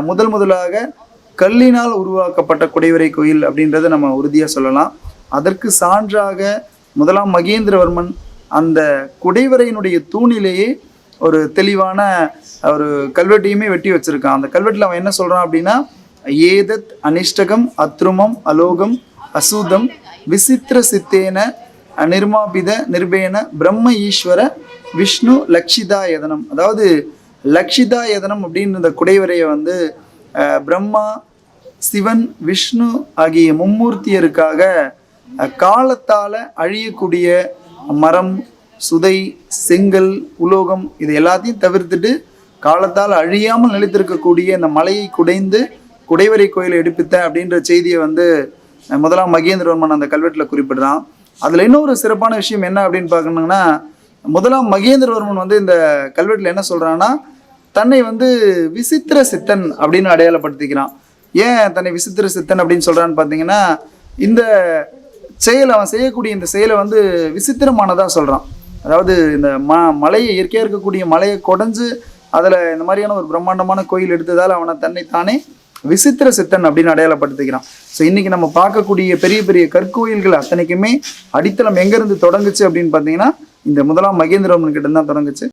முதலாக கல்லினால் உருவாக்கப்பட்ட குடைவரை கோயில் அப்படின்றத நம்ம உறுதியாக சொல்லலாம். அதற்கு சான்றாக முதலாம் மகேந்திரவர்மன் அந்த குடைவரையினுடைய தூணிலேயே ஒரு தெளிவான ஒரு கல்வெட்டையுமே வெட்டி வச்சிருக்கான். அந்த கல்வெட்டில் அவன் என்ன சொல்றான் அப்படின்னா, ஏதத் அனிஷ்டகம் அத்ருமம் அலோகம் அசூதம் விசித்திர சித்தேன நிர்மாபித நிர்பேன பிரம்ம ஈஸ்வர விஷ்ணு லக்ஷிதா யதனம். அதாவது லக்ஷிதா யதனம் அப்படின்னு இந்த குடைவரையை வந்து பிரம்மா சிவன் விஷ்ணு ஆகிய மும்மூர்த்தியருக்காக காலத்தால் அழியக்கூடிய மரம் சுதை செங்கல் உலோகம் இது எல்லாத்தையும் தவிர்த்துட்டு காலத்தால் அழியாமல் நிலைத்திருக்கக்கூடிய இந்த மலையை குடைந்து குடைவரை கோயிலை எடுப்பித்த அப்படின்ற செய்தியை வந்து முதலாம் மகேந்திரவர்மன் அந்த கல்வெட்டில் குறிப்பிடுறான். அதில் இன்னொரு சிறப்பான விஷயம் என்ன அப்படின்னு பார்க்கணுங்கன்னா, முதலாம் மகேந்திரவர்மன் வந்து இந்த கல்வெட்டில் என்ன சொல்கிறான்னா, தன்னை வந்து விசித்திர சித்தன் அப்படின்னு அடையாளப்படுத்திக்கிறான். ஏன் தன்னை விசித்திர சித்தன் அப்படின்னு சொல்கிறான்னு பார்த்தீங்கன்னா, இந்த செயலை அவன் செய்யக்கூடிய இந்த செயலை வந்து விசித்திரமானதாக சொல்கிறான். அதாவது இந்த மலையை இயற்கையாக இருக்கக்கூடிய மலையை கொடைஞ்சு அதில் இந்த மாதிரியான ஒரு பிரம்மாண்டமான கோயில் எடுத்ததால் அவனை தன்னைத்தானே விசித்திர சித்தன் அப்படின்னு அடையாளப்படுத்திக்கிறான். ஸோ இன்றைக்கி நம்ம பார்க்கக்கூடிய பெரிய பெரிய கற்கோயில்கள் அத்தனைக்குமே அடித்தளம் எங்கேருந்து தொடங்குச்சு அப்படின்னு பார்த்தீங்கன்னா, இந்த முதலாம் மகேந்திரவர்மன் கிட்ட தான் தொடங்குச்சு.